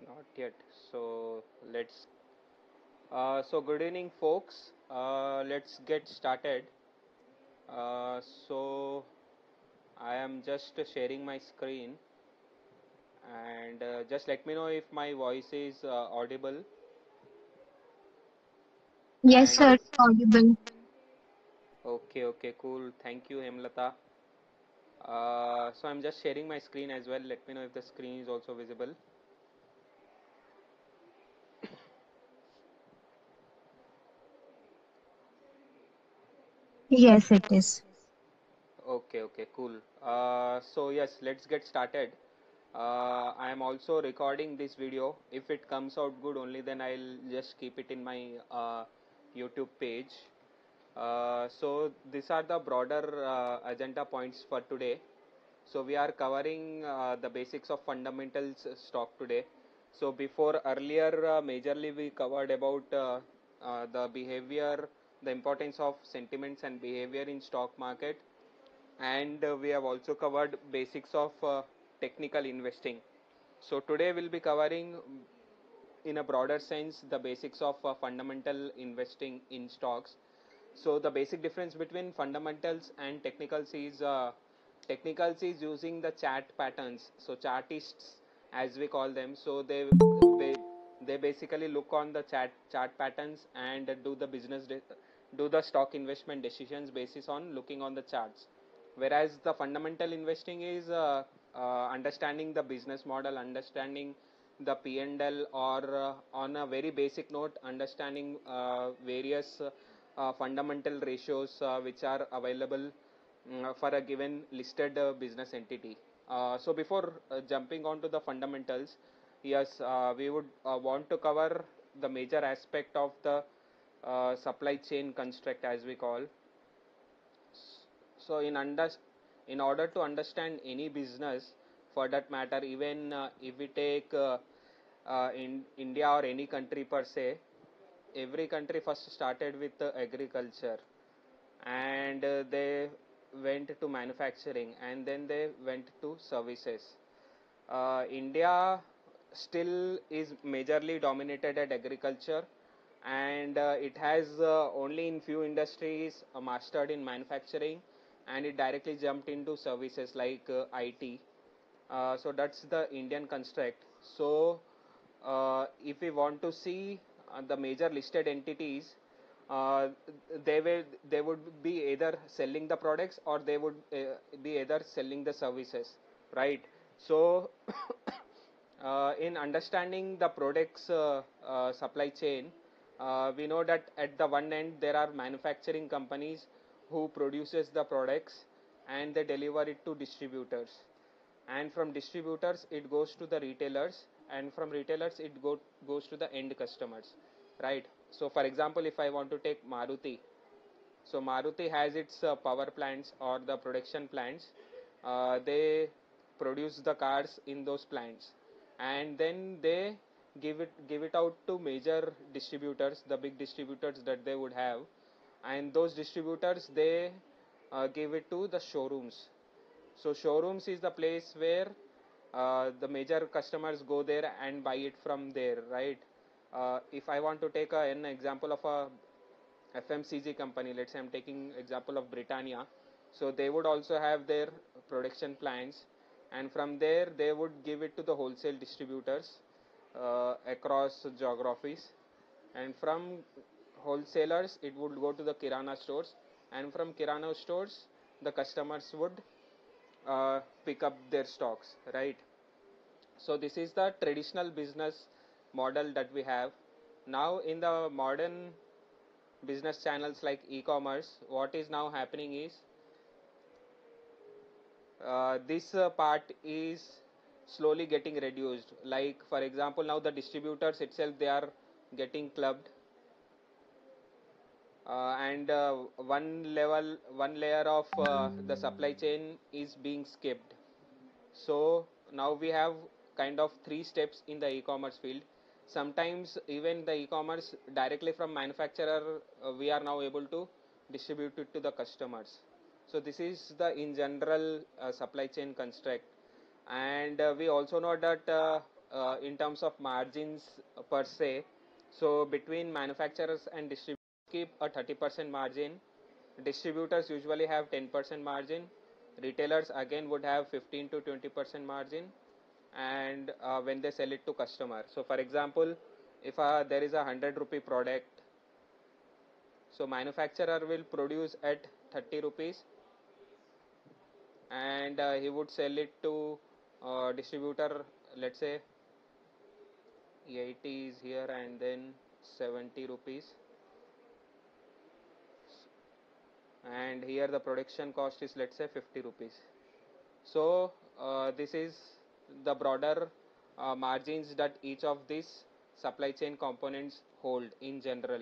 Not yet. So let's. So good evening, folks. Let's get started. So I am just sharing my screen, and just let me know if my voice is audible. Yes, And sir, audible. okay, cool. Thank you, Hemlata. So I'm just sharing my screen as well. Let me know if the screen is also visible. Yes, it is. Okay, cool. So yes, let's get started. I am also recording this video. If it comes out good only, then I'll just keep it in my YouTube page. So these are the broader agenda points for today. So we are covering the basics of fundamentals stock today. So before earlier, majorly we covered about the behavior, the importance of sentiments and behavior in stock market, and we have also covered basics of technical investing. So today we'll be covering in a broader sense the basics of fundamental investing in stocks. So the basic difference between fundamentals and technicals is using the chart patterns. So chartists, as we call them, so they basically look on the chart patterns and do the stock investment decisions basis on looking on the charts. Whereas the fundamental investing is understanding the business model, understanding the P&L, or on a very basic note, understanding various fundamental ratios which are available for a given listed business entity. So before jumping on to the fundamentals, yes, we would want to cover the major aspect of the supply chain construct, as we call. So in order to understand any business, for that matter, even if we take in India or any country per se, every country first started with agriculture, and they went to manufacturing, and then they went to services. India still is majorly dominated at agriculture, and it has only in few industries mastered in manufacturing, and it directly jumped into services like IT. So that's the Indian construct. So if we want to see the major listed entities, uh, they would be either selling the products, or they would be either selling the services, right? So in understanding the products supply chain, we know that at the one end there are manufacturing companies who produces the products, and they deliver it to distributors, and from distributors it goes to the retailers, and from retailers goes to the end customers, right? So for example, if I want to take Maruti, so Maruti has its power plants or the production plants. They produce the cars in those plants, and then they give it out to major distributors, the big distributors that they would have, and those distributors they give it to the showrooms. So showrooms is the place where the major customers go there and buy it from there, right? If I want to take an example of a FMCG company, let's say I'm taking example of Britannia, so they would also have their production plants, and from there they would give it to the wholesale distributors across geographies, and from wholesalers it would go to the Kirana stores, and from Kirana stores the customers would pick up their stocks, right? So this is the traditional business model that we have. Now in the modern business channels like e-commerce, what is now happening is this part is slowly getting reduced. Like for example, now the distributors itself, they are getting clubbed, and one layer of the supply chain is being skipped. So now we have kind of three steps in the e-commerce field. Sometimes even the e-commerce directly from manufacturer, we are now able to distribute it to the customers. So this is the in general supply chain construct, and we also know that in terms of margins per se. So between manufacturers and distributors keep a 30% margin. Distributors usually have 10% margin. Retailers again would have 15 to 20% margin, and when they sell it to customer. So for example, if there is a 100 rupee product, so manufacturer will produce at 30 rupees, and he would sell it to distributor, let's say 80 is here, and then 70 rupees, and here the production cost is, let's say, 50 rupees. So this is the broader margins that each of these supply chain components hold in general.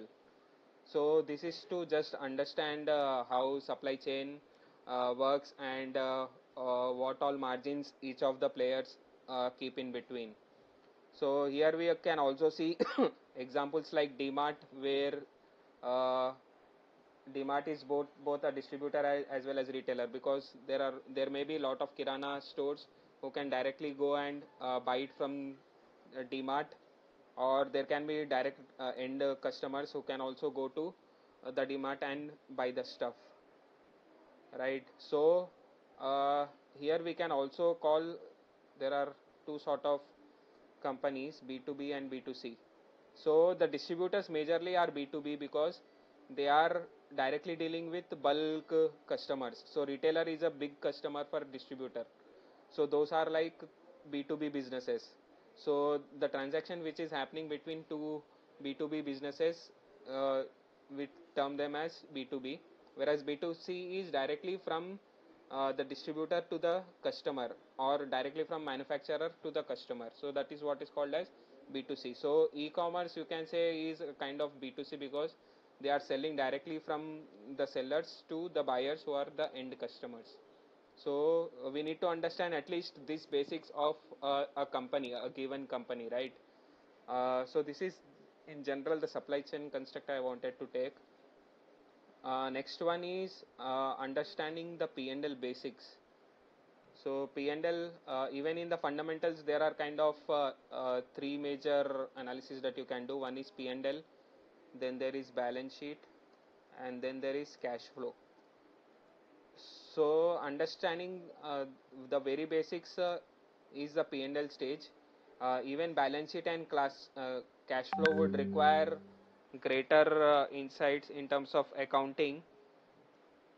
So this is to just understand how supply chain works, and what all margins each of the players keep in between. So here we can also see examples like DMart, where uh, DMart is both a distributor as well as retailer, because there may be a lot of Kirana stores who can directly go and buy it from DMart, or there can be direct end customers who can also go to the DMart and buy the stuff, right? So uh, here we can also call, there are two sort of companies, B2B and B2C. So the distributors majorly are B2B because they are directly dealing with bulk customers. So retailer is a big customer for distributor. So those are like B2B businesses. So the transaction which is happening between two B2B businesses, we term them as B2B, whereas B2C is directly from the distributor to the customer, or directly from manufacturer to the customer. So that is what is called as B2C. So e-commerce, you can say, is a kind of B2C because they are selling directly from the sellers to the buyers who are the end customers. So we need to understand at least these basics of a company, a given company, right? So this is in general the supply chain construct I wanted to take. Next one is understanding the P&L basics. So P&L, even in the fundamentals, there are kind of three major analysis that you can do. One is P&L, then there is balance sheet, and then there is cash flow. So understanding the very basics is the P&L stage. Even balance sheet and cash flow would require greater insights in terms of accounting,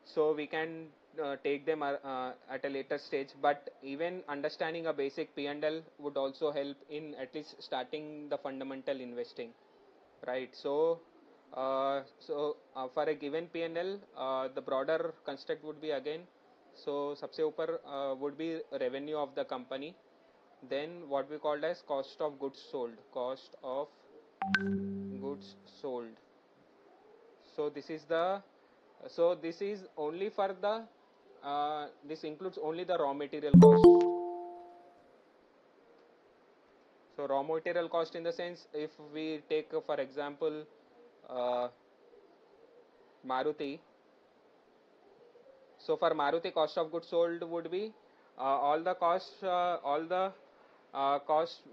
so we can take them at a later stage. But even understanding a basic P&L would also help in at least starting the fundamental investing, right? So for a given P&L, the broader construct would be again, so सबसे ऊपर would be revenue of the company, then what we called as cost of goods sold, cost of goods sold. So this is only for the this includes only the raw material cost. So raw material cost, in the sense, if we take for example uh, Maruti. So for Maruti, cost of goods sold would be all the cost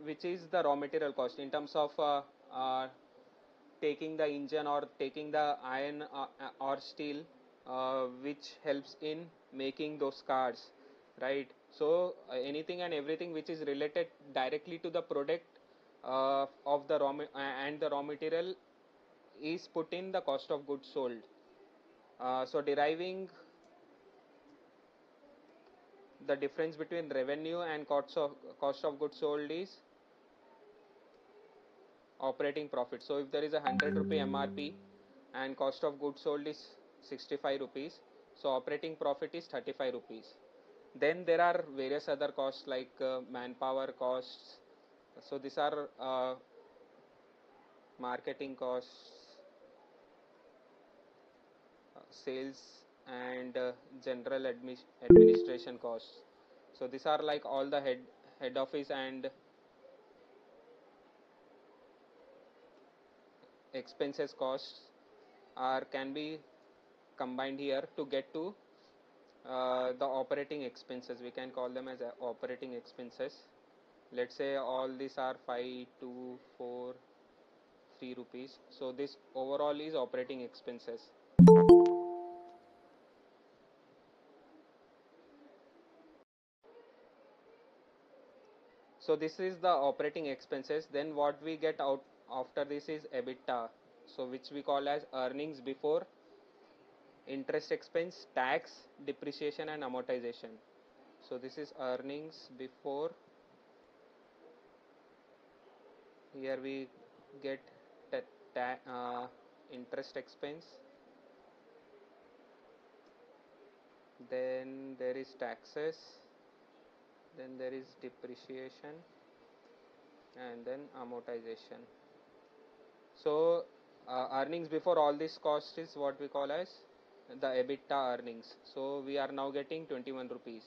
which is the raw material cost in terms of taking the engine or taking the iron or steel, which helps in making those cars, right? So anything and everything which is related directly to the product of the and the raw material is put in the cost of goods sold. So deriving the difference between revenue and cost of goods sold is operating profit. So if there is a 100 rupee MRP and cost of goods sold is 65 rupees, so operating profit is 35 rupees. Then there are various other costs like manpower costs. So these are marketing costs, sales, and general administration costs. So these are like all the head office and expenses costs are can be combined here to get to the operating expenses. We can call them as operating expenses. let's say all these are 5, 2, 4, 3 rupees. So this overall is operating expenses. So this is the operating expenses. Then what we get out after this is EBITDA. So which we call as earnings before interest expense, tax, depreciation and amortization. So this is earnings before, here we get interest expense, then there is taxes, then there is depreciation and then amortization. So earnings before all this cost is what we call as the EBITDA earnings. So we are now getting 21 rupees.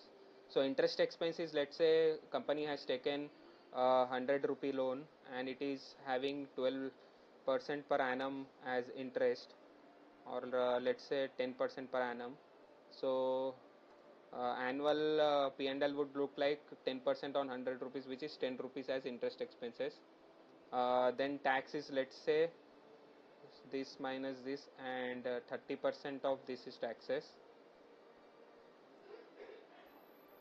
So interest expense is, let's say company has taken 100 rupee loan and it is having 12% per annum as interest, or let's say 10% per annum. So annual P&L would look like 10% on 100 rupees, which is 10 rupees as interest expenses. Then tax is, let's say this minus this, and 30% of this is taxes.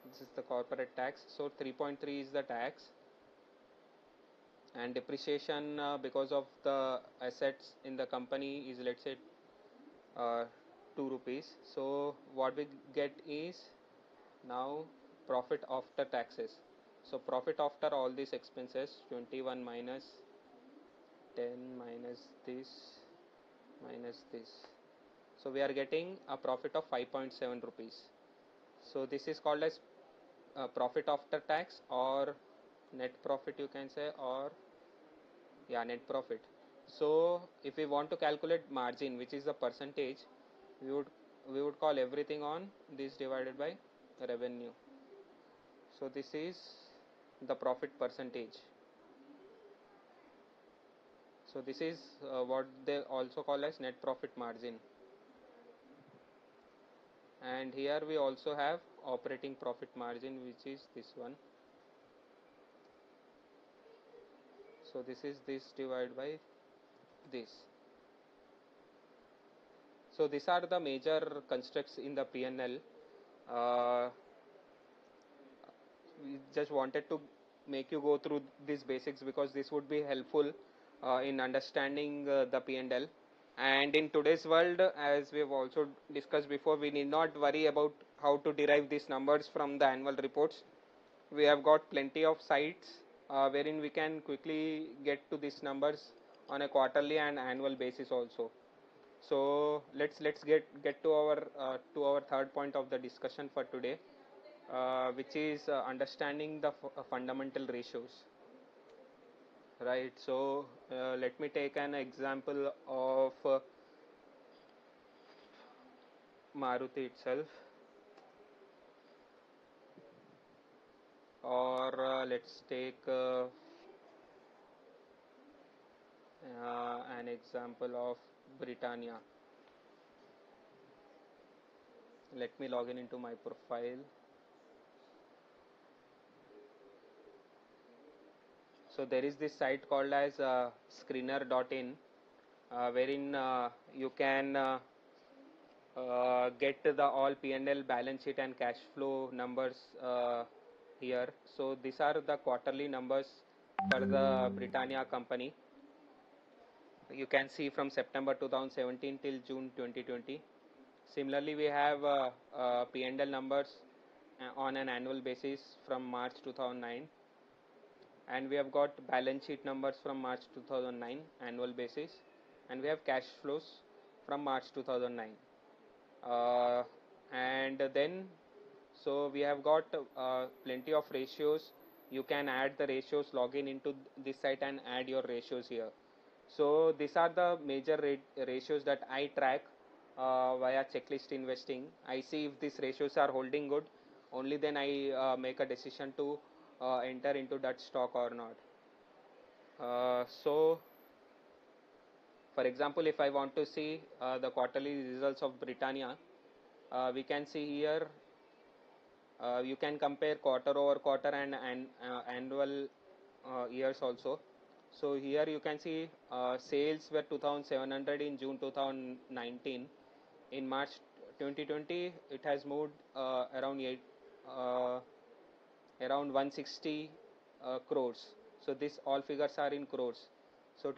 This is the corporate tax. So 3.3 is the tax, and depreciation because of the assets in the company is, let's say 2 rupees. So what we get is now profit after taxes. So profit after all these expenses, 21 minus 10 minus this minus this. So we are getting a profit of 5.7 rupees. So this is called as profit after tax, or net profit you can say, or net profit. So if we want to calculate margin, which is the percentage, we would call everything on this divided by revenue. So this is the profit percentage. So this is what they also call as net profit margin. And here we also have operating profit margin, which is this one. So this is this divided by this. So these are the major constructs in the P&L. We just wanted to make you go through these basics because this would be helpful in understanding the P&L. And in today's world, as we have also discussed before, we need not worry about how to derive these numbers from the annual reports. We have got plenty of sites wherein we can quickly get to these numbers on a quarterly and annual basis also. So let's get to our third point of the discussion for today, which is understanding the fundamental ratios. Right. So let me take an example of Maruti itself, or let's take an example of Britannia. Let me log in into my profile. So there is this site called as screener.in, wherein you can get the all P&L, balance sheet and cash flow numbers here. So these are the quarterly numbers for the Britannia company. You can see from September 2017 till June 2020. Similarly, we have P&L numbers on an annual basis from March 2009, and we have got balance sheet numbers from March 2009 annual basis, and we have cash flows from March 2009. And then so we have got plenty of ratios. You can add the ratios, log in into this site and add your ratios here. So these are the major ratios that I track via checklist investing. I see if these ratios are holding good, only then I make a decision to enter into that stock or not. So for example, if I want to see the quarterly results of Britannia, we can see here You can compare quarter over quarter and annual years also. So here you can see sales were 2,700 in June 2019. In March 2020, it has moved uh, around 160 crores. So this all figures are in crores. So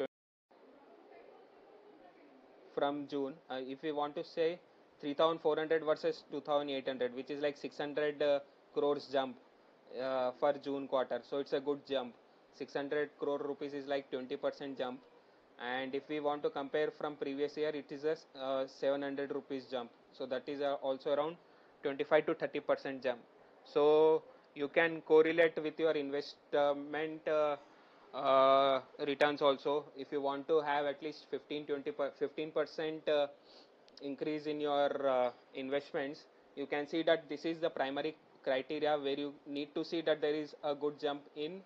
from June, if we want to say 3,400 versus 2,800, which is like 600 crores jump for June quarter. So it's a good jump. 600 crore rupees is like 20% jump. And if we want to compare from previous year, it is a 700 rupees jump. So that is also around 25 to 30% jump. So you can correlate with your investment returns also. If you want to have at least 15% increase in your investments, you can see that this is the primary criteria where you need to see that there is a good jump in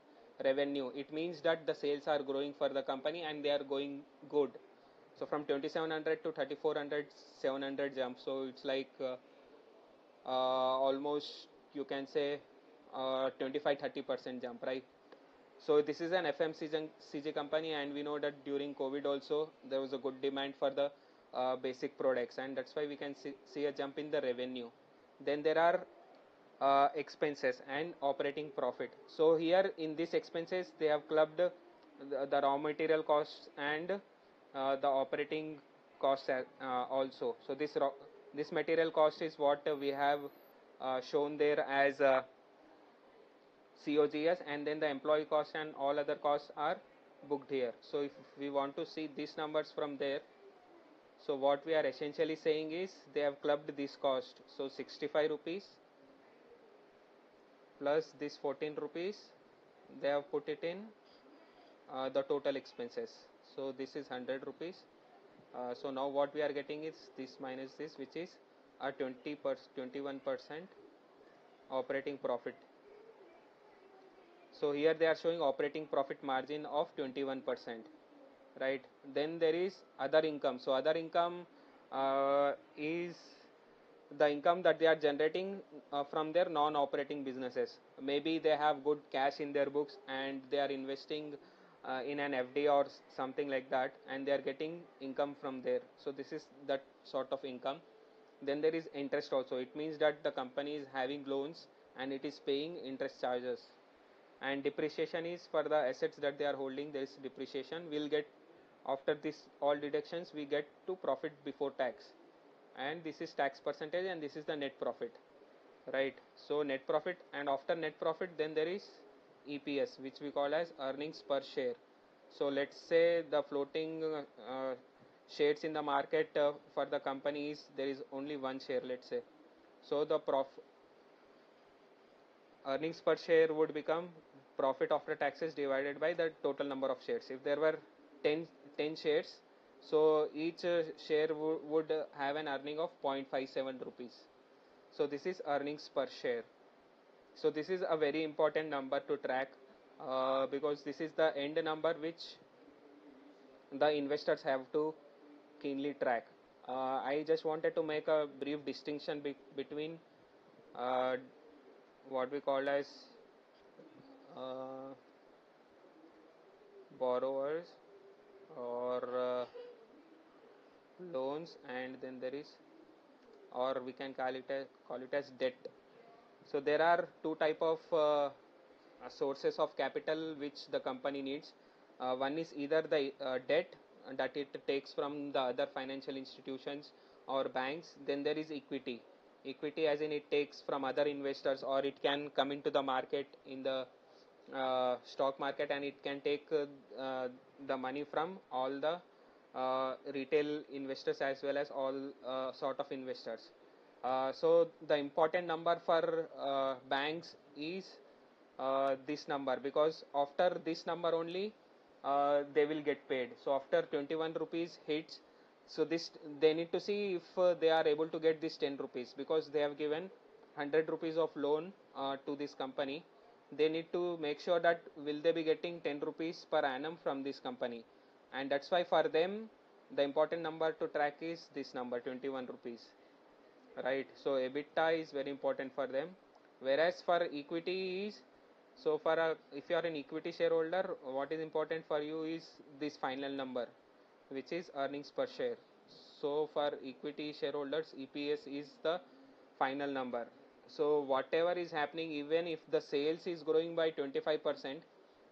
revenue. It means that the sales are growing for the company and they are going good. So from 2700 to 3400, 700 jump. So it's like almost you can say 25-30% jump, right? So this is an FMCG company, and we know that during COVID also there was a good demand for the basic products, and that's why we can see a jump in the revenue. Then there are expenses and operating profit. So here in these expenses they have clubbed the raw material costs and the operating costs also. So this material cost is what we have shown there as COGS, and then the employee cost and all other costs are booked here. So if we want to see these numbers from there, so what we are essentially saying is they have clubbed this cost. So 65 rupees plus this 14 rupees, they have put it in the total expenses. So this is 100 rupees. So now what we are getting is this minus this, which is a 21% operating profit. So here they are showing operating profit margin of 21%, right? Then there is other income. So other income is the income that they are generating from their non-operating businesses. Maybe they have good cash in their books and they are investing in an FD or something like that, and they are getting income from there. So this is that sort of income. Then there is interest also. It means that the company is having loans and it is paying interest charges. And depreciation is for the assets that they are holding. There is depreciation. We'll get after this all deductions, we get to profit before tax, and this is tax percentage, and this is the net profit, right? So net profit, and after net profit then there is EPS, which we call as earnings per share. So let's say the floating shares in the market for the company is there is only one share, let's say. So the earnings per share would become profit after taxes divided by the total number of shares. If there were 10 shares, so each share would have an earning of 0.57 rupees. So this is earnings per share. So this is a very important number to track because this is the end number which the investors have to keenly track. I just wanted to make a brief distinction between uh, what we call as uh, borrowers or loans, and then there is, or we can call it as debt. So there are two type of sources of capital which the company needs. One is either the debt that it takes from the other financial institutions or banks. Then there is equity. Equity as in it takes from other investors, or it can come into the market in the stock market, and it can take the money from all the retail investors as well as all sort of investors. So the important number for banks is this number, because after this number only they will get paid. So after 21 rupees hits, so this they need to see if they are able to get this 10 rupees, because they have given 100 rupees of loan to this company. They need to make sure that will they be getting 10 rupees per annum from this company, and that's why for them the important number to track is this number 21 rupees, right? So EBITDA is very important for them. Whereas for equity is, so for if you are an equity shareholder, what is important for you is this final number, which is earnings per share. So for equity shareholders, EPS is the final number. So whatever is happening, even if the sales is growing by 25%,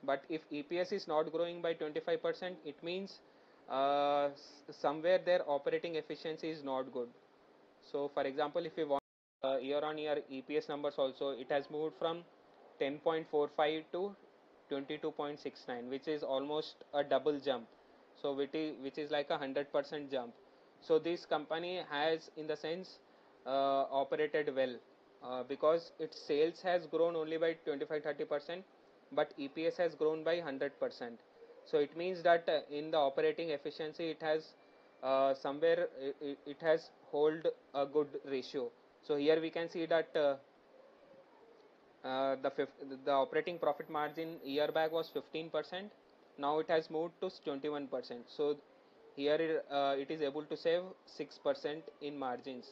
but if EPS is not growing by 25%, it means somewhere their operating efficiency is not good. So for example, if you want year on year EPS numbers also, it has moved from 10.45 to 22.69, which is almost a double jump. So which is like 100% jump. So this company has, in the sense, operated well, because its sales has grown only by 25-30%, but EPS has grown by 100%. So it means that in the operating efficiency, it has somewhere it has hold a good ratio. So here we can see that the operating profit margin year back was 15%. Now it has moved to 21%. So here it is able to save 6% in margins.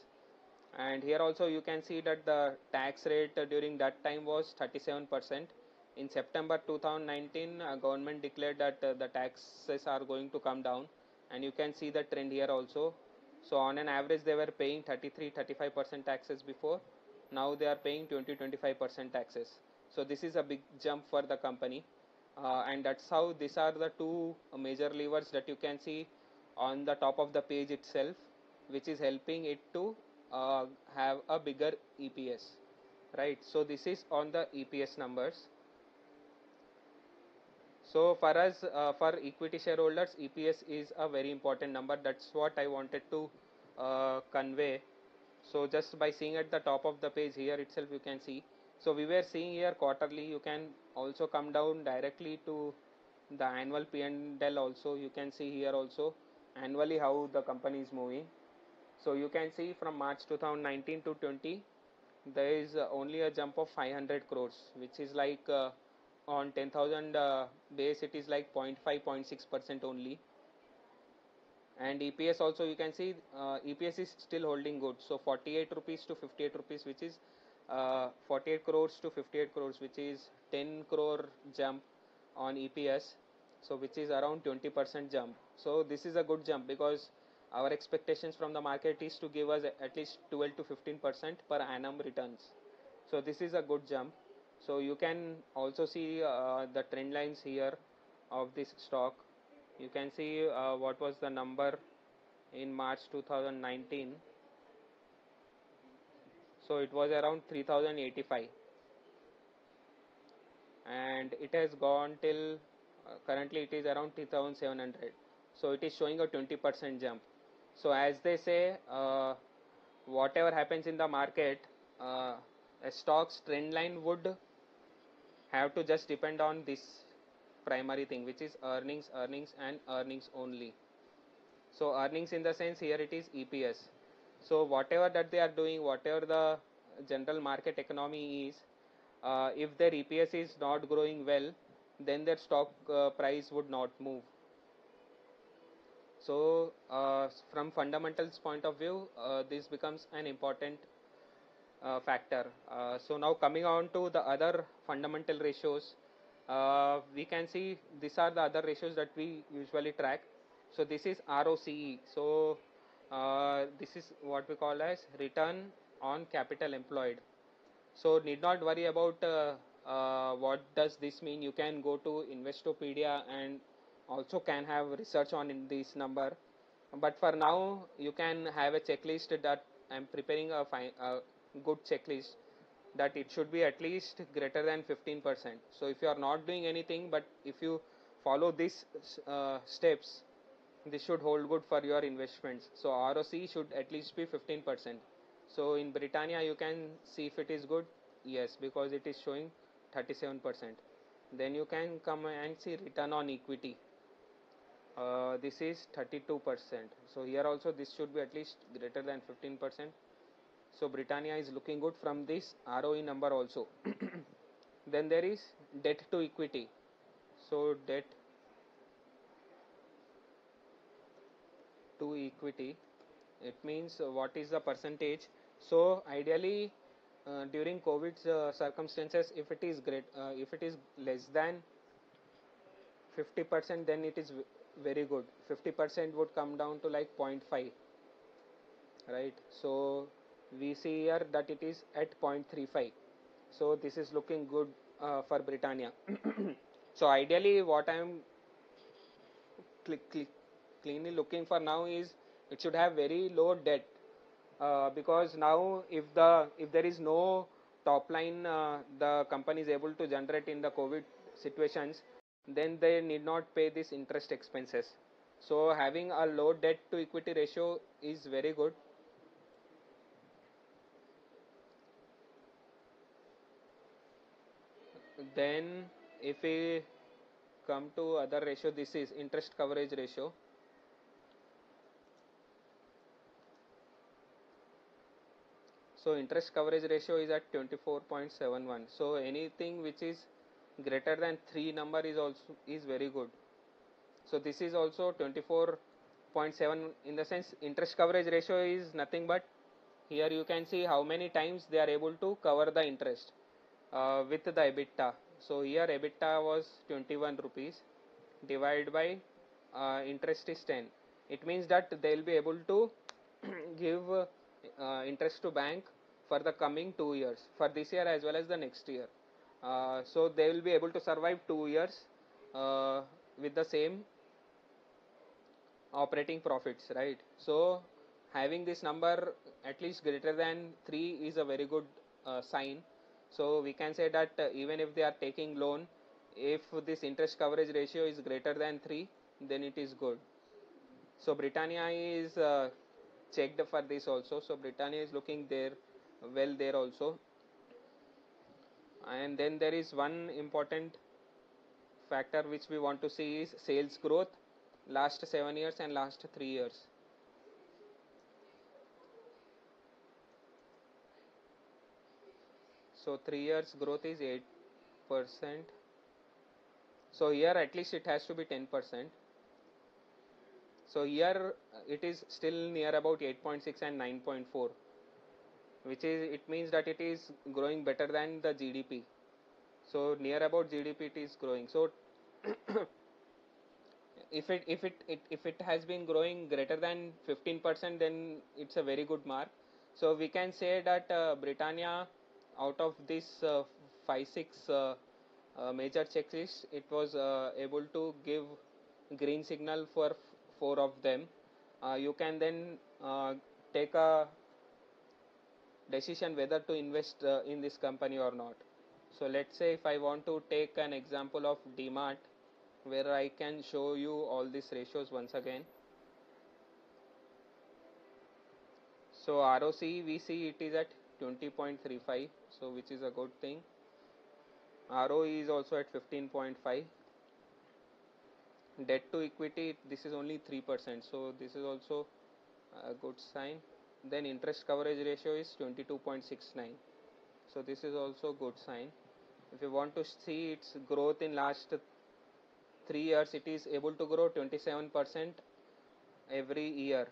And here also you can see that the tax rate during that time was 37%. In September 2019, government declared that the taxes are going to come down, and you can see the trend here also. So on an average, they were paying 33-35% taxes before. Now they are paying 20-25% taxes. So this is a big jump for the company, and that's how these are the two major levers that you can see on the top of the page itself, which is helping it to have a bigger EPS, right? So this is on the EPS numbers. So for us, for equity shareholders, EPS is a very important number. That's what I wanted to convey. So just by seeing at the top of the page here itself, you can see. So we were seeing here quarterly. You can also come down directly to the annual P&L also. You can see here also annually how the company is moving. So you can see from March 2019 to 20, there is only a jump of 500 crores, which is like on 10,000 base, it is like 0.5-0.6% only. And EPS also you can see EPS is still holding good. So 48 rupees to 58 rupees, which is 48 crores to 58 crores, which is 10 crore jump on EPS. So which is around 20% jump. So this is a good jump, because our expectations from the market is to give us at least 12 to 15% per annum returns. So this is a good jump. So you can also see the trend lines here of this stock. You can see what was the number in March 2019. So it was around 3085, and it has gone till currently it is around 3700. So it is showing a 20% jump. So as they say, whatever happens in the market, a stock's trend line would have to just depend on this primary thing, which is earnings, earnings, and earnings only. So earnings, in the sense, here it is EPS. So whatever that they are doing, whatever the general market economy is, if their EPS is not growing well, then their stock price would not move. So from fundamentals point of view, this becomes an important factor. So now coming on to the other fundamental ratios, we can see these are the other ratios that we usually track. So this is ROCE. So this is what we call as return on capital employed. So need not worry about what does this mean. You can go to Investopedia and also can have research on in this number. But for now, you can have a checklist that I'm preparing a good checklist, that it should be at least greater than 15%. So if you are not doing anything, but if you follow these steps, this should hold good for your investments. So ROC should at least be 15%. So in Britannia, you can see if it is good. Yes, because it is showing 37%. Then you can come and see return on equity. This is 32%. So here also this should be at least greater than 15%. So Britannia is looking good from this ROE number also. Then there is debt to equity. So debt to equity, it means what is the percentage. So ideally during COVID circumstances, if it is if it is less than 50%, then it is very good. 50% would come down to like 0.5, right? So we see here that it is at 0.35. So this is looking good for Britannia. So ideally, what I am cleanly looking for now is it should have very low debt, because now if there is no top line, the company is able to generate in the COVID situations, then they need not pay this interest expenses. So having a low debt to equity ratio is very good. Then if we come to other ratio, this is interest coverage ratio. So interest coverage ratio is at 24.71. So anything which is greater than 3 number is very good. So this is also 24.7, in the sense interest coverage ratio is nothing but, here you can see how many times they are able to cover the interest with the EBITDA. So here EBITDA was 21 rupees, divided by interest is 10. It means that they will be able to give interest to bank for the coming 2 years, for this year as well as the next year. So they will be able to survive 2 years with the same operating profits, right? So having this number at least greater than 3 is a very good sign. So we can say that even if they are taking loan, if this interest coverage ratio is greater than 3, then it is good. So Britannia is checked for this also. So Britannia is looking there well there also. And then there is one important factor which we want to see is sales growth last 7 years and last 3 years. So 3 years growth is 8%. So here at least it has to be 10%. So here it is still near about 8.6 and 9.4, which is, it means that it is growing better than the GDP. So near about GDP it is growing. So if it has been growing greater than 15%, then it's a very good mark. So we can say that Britannia, out of this 5-6 major checklists, it was able to give green signal for 4 of them. You can then take a decision whether to invest in this company or not. So let's say if I want to take an example of DMart, where I can show you all these ratios once again. So ROC, we see it is at 20.35, so which is a good thing. ROE is also at 15.5. Debt to equity, this is only 3%, so this is also a good sign. Then interest coverage ratio is 22.69, so this is also good sign. If you want to see its growth in last 3 years, it is able to grow 27% every year,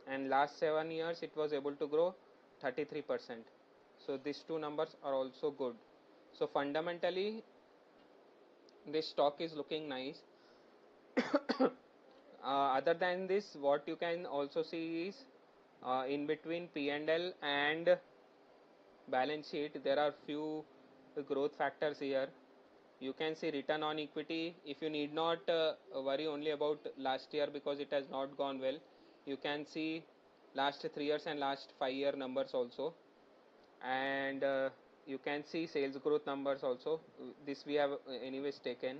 and last 7 years it was able to grow 33%. So these two numbers are also good. So fundamentally this stock is looking nice. Other than this, what you can also see is in between P&L and balance sheet, there are few growth factors here. You can see return on equity. If you need not worry only about last year because it has not gone well, you can see last 3 years and last 5-year numbers also, and you can see sales growth numbers also. This we have anyways taken,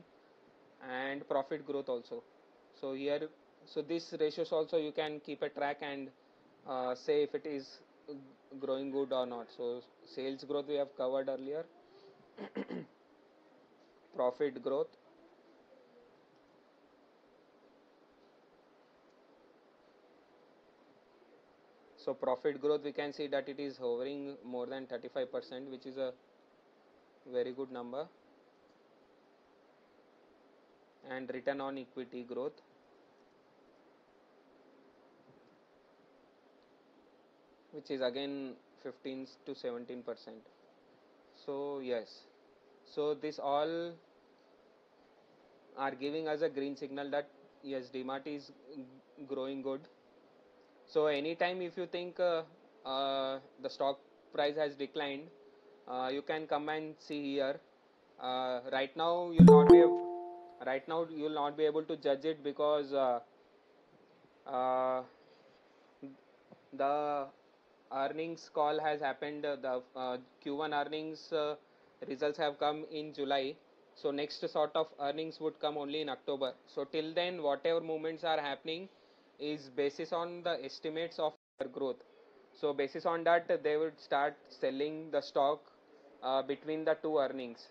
and profit growth also. So here, so these ratios also you can keep a track and say if it is growing good or not. So sales growth we have covered earlier. Profit growth, so profit growth we can see that it is hovering more than 35%, which is a very good number. And return on equity growth, which is again 15 to 17%. So yes, so this all are giving us a green signal that yes, DMart is growing good. So anytime if you think the stock price has declined, you can come and see here. Right now you'll not be able to judge it because uh, the earnings call has happened. The Q1 earnings results have come in July. So next sort of earnings would come only in October. So till then, whatever movements are happening is basis on the estimates of growth. So basis on that, they would start selling the stock between the two earnings.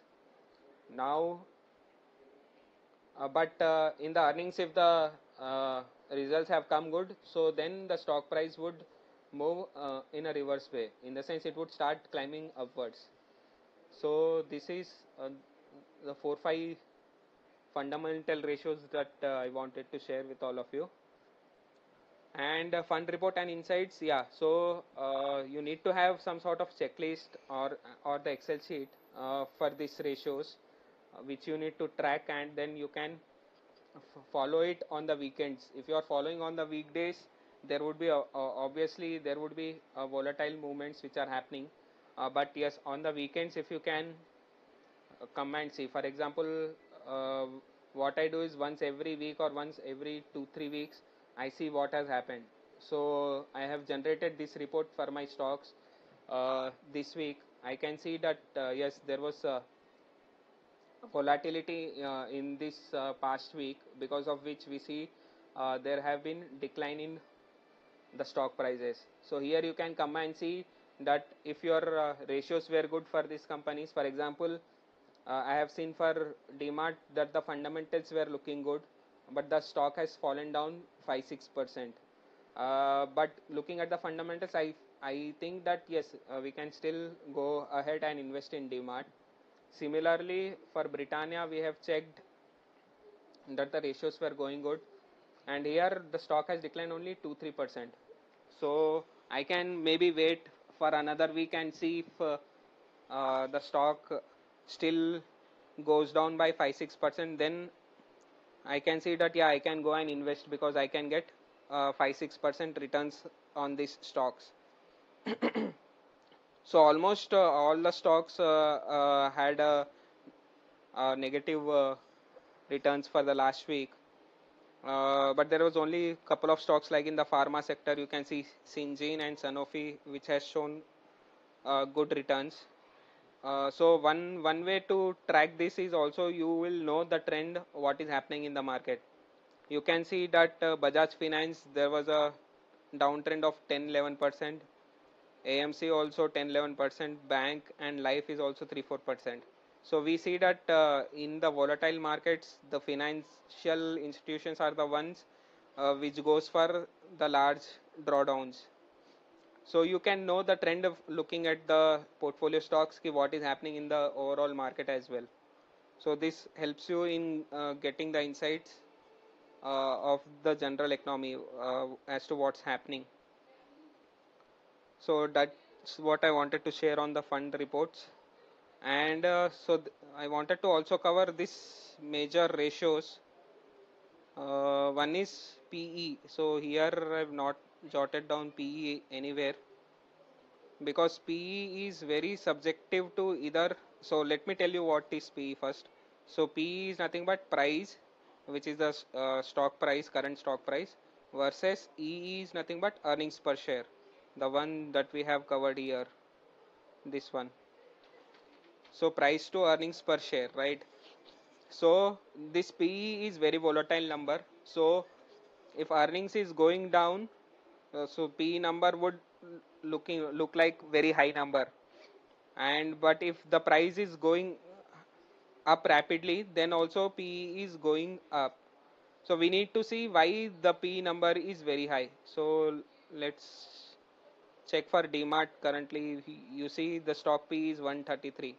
Now, but in the earnings, if the results have come good, so then the stock price would move in a reverse way. In the sense, it would start climbing upwards. So this is the 4-5 fundamental ratios that I wanted to share with all of you. And fund report and insights, yeah. So you need to have some sort of checklist or the Excel sheet for these ratios, which you need to track, and then you can follow it on the weekends. If you are following on the weekdays, there would be obviously there would be volatile movements which are happening. But yes, on the weekends, if you can come and see. For example, uh, what I do is once every week or once every 2-3 weeks, I see what has happened. So I have generated this report for my stocks this week. I can see that yes, there was volatility in this past week, because of which we see there have been decline in the stock prices. So here you can come and see that if your ratios were good for these companies. For example, I have seen for DMart that the fundamentals were looking good, but the stock has fallen down 5-6%. But looking at the fundamentals, I think that yes, we can still go ahead and invest in DMart. Similarly, for Britannia, we have checked that the ratios were going good, and here the stock has declined only 2-3%. So I can maybe wait for another week and see if the stock still goes down by 5-6%. Then I can see that yeah, I can go and invest because I can get 5-6% returns on these stocks. So almost all the stocks had negative returns for the last week. But there was only a couple of stocks like in the pharma sector. You can see Syngene and Sanofi, which has shown good returns. So one way to track this is also you will know the trend, what is happening in the market. You can see that Bajaj Finance, there was a downtrend of 10-11%. AMC also 10-11%. Bank and Life is also 3-4%. So we see that in the volatile markets, the financial institutions are the ones which goes for the large drawdowns. So you can know the trend of looking at the portfolio stocks, ki what is happening in the overall market as well. So this helps you in getting the insights of the general economy as to what's happening. So that's what I wanted to share on the fund reports. And I wanted to also cover this major ratios. One is PE. So here I've not jotted down PE anywhere, because PE is very subjective to either. So let me tell you what is PE first. So PE is nothing but price, which is the stock price, current stock price, versus EE is nothing but earnings per share, the one that we have covered here, this one. So price to earnings per share, right? So this PE is very volatile number. So if earnings is going down, so PE number would look like very high number. And but if the price is going up rapidly, then also PE is going up. So we need to see why the PE number is very high. So let's check for DMart. Currently you see the stock PE is 133.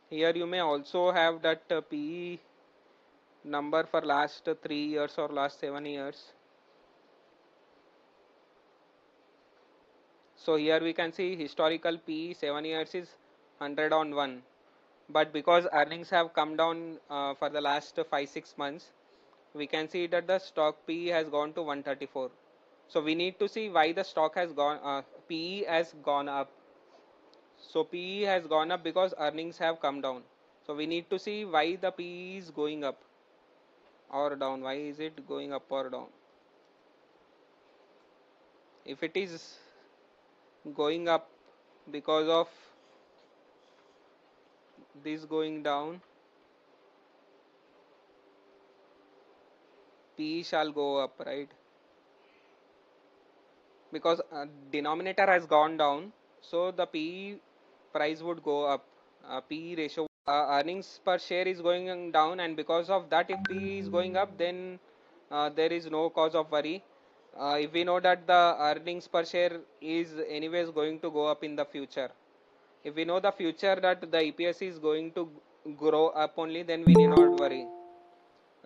Here you may also have that PE number for last 3 years or last 7 years. So here we can see historical PE 7 years is 100 on 1. But because earnings have come down for the last 5-6 months, we can see that the stock PE has gone to 134. So we need to see why the stock has gone, PE has gone up. So PE has gone up because earnings have come down. So we need to see why the PE is going up or down. Why is it going up or down? If it is going up because of this going down, PE shall go up, right? Because denominator has gone down, so the PE price would go up. PE ratio, earnings per share is going down, and because of that, if PE is going up, then there is no cause of worry. If we know that the earnings per share is anyways going to go up in the future, if we know the future that the EPS is going to grow up only, then we need not worry.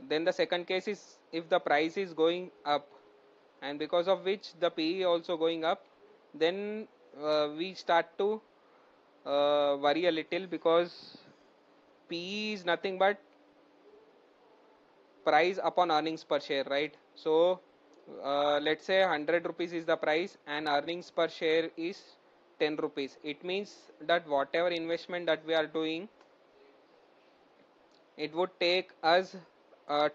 Then the second case is if the price is going up, and because of which the PE also going up, then we start to worry a little, because PE is nothing but price upon earnings per share, right? So let's say 100 rupees is the price and earnings per share is 10 rupees. It means that whatever investment that we are doing, it would take us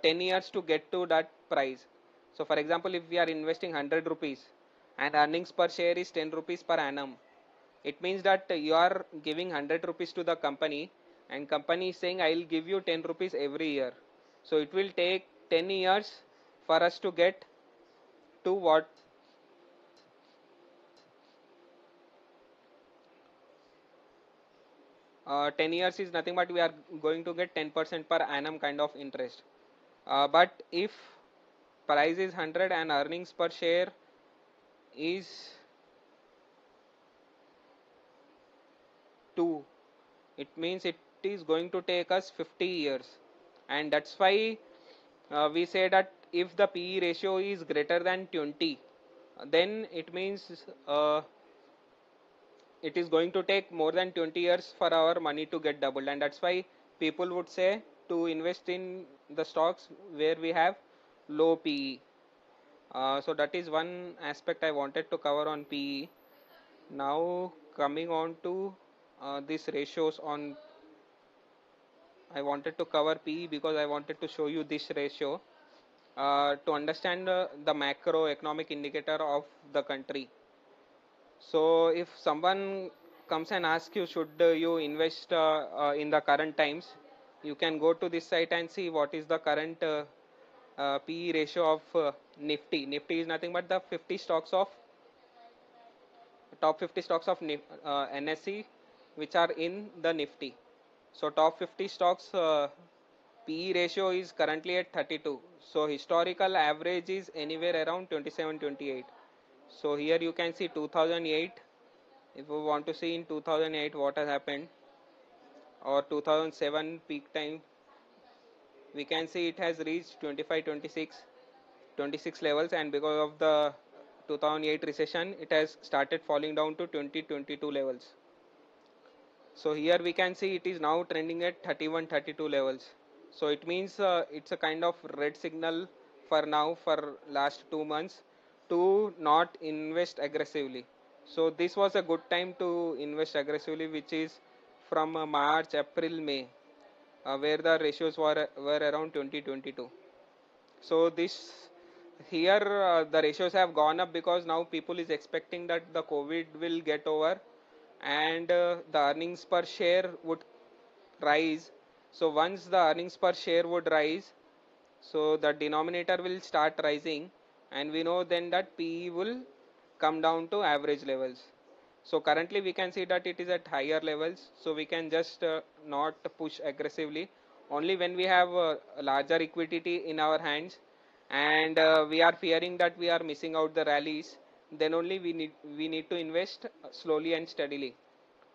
10 years to get to that price. So for example, if we are investing 100 rupees and earnings per share is 10 rupees per annum, it means that you are giving 100 rupees to the company, and company is saying I will give you 10 rupees every year. So it will take 10 years for us to get to what 10 years is nothing but we are going to get 10% per annum kind of interest. But if price is 100 and earnings per share is 2, it means it is going to take us 50 years. And that's why we say that if the PE ratio is greater than 20, then it means it is going to take more than 20 years for our money to get doubled. And that's why people would say to invest in the stocks where we have low PE. So that is one aspect I wanted to cover on PE. Now coming on to these ratios on, I wanted to cover PE because I wanted to show you this ratio to understand the macroeconomic indicator of the country. So if someone comes and asks you, should you invest in the current times, you can go to this site and see what is the current PE ratio of Nifty. Nifty is nothing but the 50 stocks of top 50 stocks of NSE, which are in the Nifty. So top 50 stocks PE ratio is currently at 32. So historical average is anywhere around 27-28. So here you can see 2008. If we want to see in 2008 what has happened, or 2007 peak time, we can see it has reached 25, 26 levels, and because of the 2008 recession, it has started falling down to 2022 levels. So here we can see it is now trending at 31, 32 levels. So it means it's a kind of red signal for now, for last 2 months, to not invest aggressively. So this was a good time to invest aggressively, which is from March, April, May, where the ratios were around 2022. So this here the ratios have gone up because now people is expecting that the COVID will get over, and the earnings per share would rise. So once the earnings per share would rise, so the denominator will start rising, and we know then that PE will come down to average levels. So currently we can see that it is at higher levels, so we can just not push aggressively. Only when we have larger equity in our hands, and we are fearing that we are missing out the rallies, then only we need to invest slowly and steadily.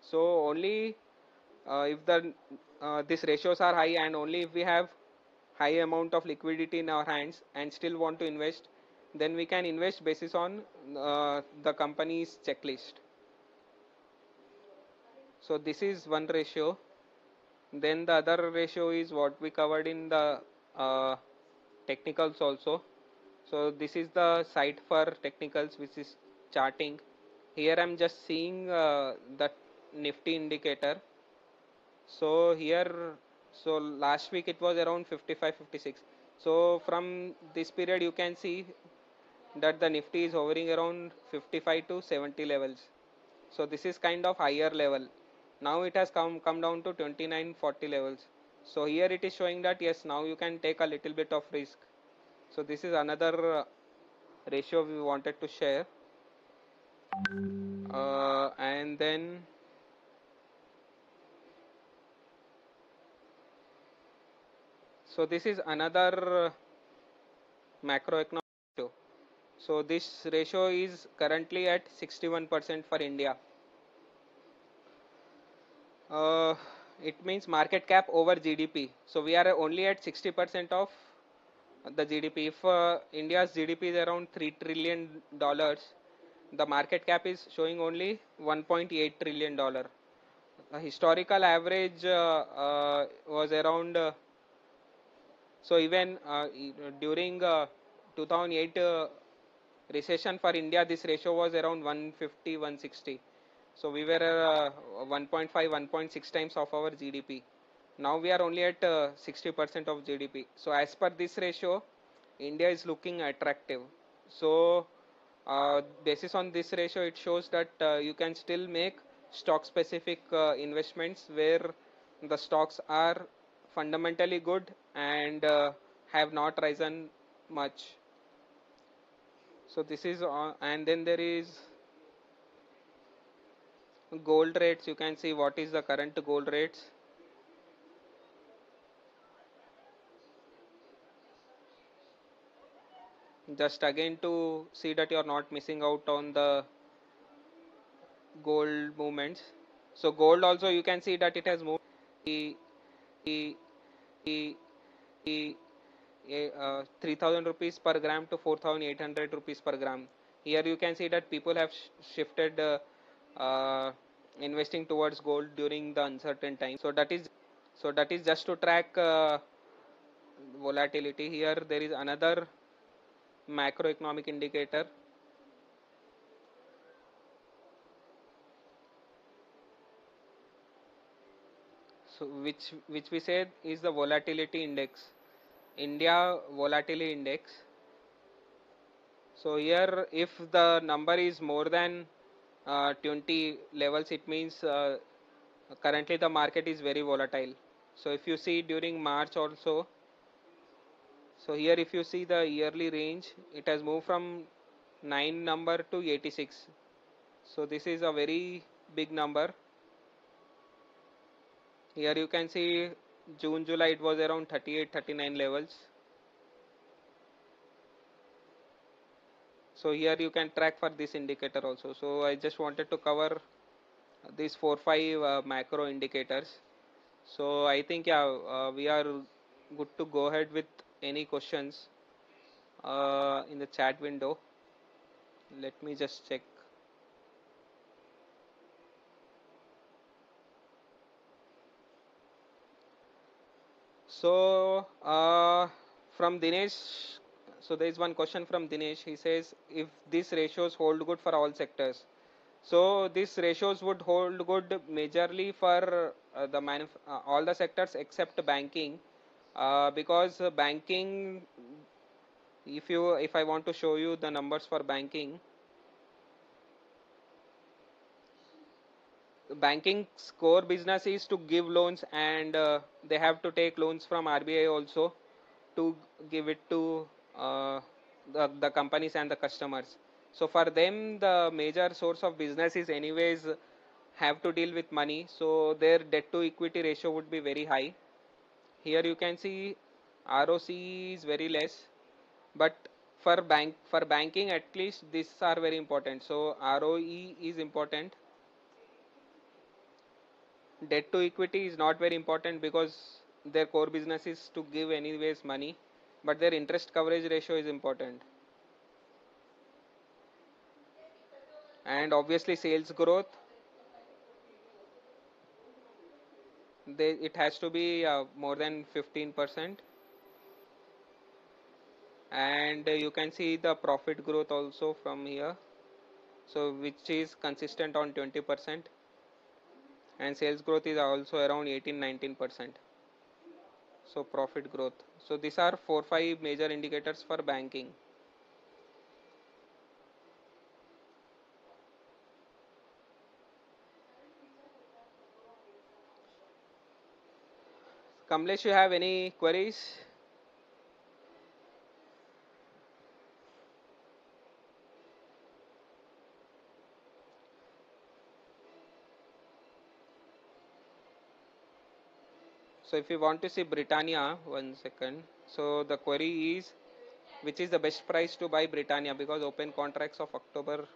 So only if the these ratios are high, and only if we have high amount of liquidity in our hands and still want to invest, then we can invest basis on the company's checklist. So this is one ratio. Then the other ratio is what we covered in the technicals also. So this is the site for technicals, which is charting. Here I'm just seeing the Nifty indicator. So here, so last week it was around 55, 56. So from this period you can see that the Nifty is hovering around 55 to 70 levels. So this is kind of higher level. Now it has come down to 29, 40 levels. So here it is showing that yes, now you can take a little bit of risk. So this is another ratio we wanted to share. And then so this is another macroeconomic ratio. So this ratio is currently at 61% for India. Uh, it means market cap over GDP. So we are only at 60% of the GDP. If India's GDP is around $3 trillion, the market cap is showing only $1.8 trillion. The historical average was around. So even during 2008 recession for India, this ratio was around 150, 160. So we were 1.5, 1.6 times of our GDP. Now we are only at 60% of GDP. So as per this ratio, India is looking attractive. So basis on this ratio, it shows that you can still make stock specific investments where the stocks are fundamentally good and have not risen much. So this is and then there is gold rates. You can see what is the current gold rates. Just again to see that you are not missing out on the gold movements. So gold also you can see that it has moved the, the, the 3000 rupees per gram to 4800 rupees per gram. Here you can see that people have shifted investing towards gold during the uncertain time. So that is just to track volatility. Here there is another macroeconomic indicator. So which we said is the volatility index, India volatility index. So here if the number is more than 20 levels, it means currently the market is very volatile. So if you see during March also, so here if you see the yearly range, it has moved from 9 number to 86. So this is a very big number. Here you can see June, July it was around 38, 39 levels. So here you can track for this indicator also. So I just wanted to cover these 4-5 macro indicators. So I think yeah, we are good to go ahead with any questions in the chat window. Let me just check. So from Dinesh, so there is one question from Dinesh. He says if these ratios hold good for all sectors. So these ratios would hold good majorly for all the sectors except banking, because banking, if I want to show you the numbers for banking, banking's core business is to give loans, and they have to take loans from RBI also to give it to the companies and the customers. So for them, the major source of business is anyways have to deal with money. So their debt to equity ratio would be very high. Here you can see ROC is very less, but for banking at least these are very important. So ROE is important. Debt to equity is not very important because their core business is to give anyways money, but their interest coverage ratio is important. And obviously sales growth. it has to be more than 15%, and you can see the profit growth also from here, so which is consistent on 20%, and sales growth is also around 18-19%. So profit growth. So these are 4-5 major indicators for banking. Kamlesh, you have any queries? So if you want to see Britannia, one second. So the query is, which is the best price to buy Britannia, because open contracts of October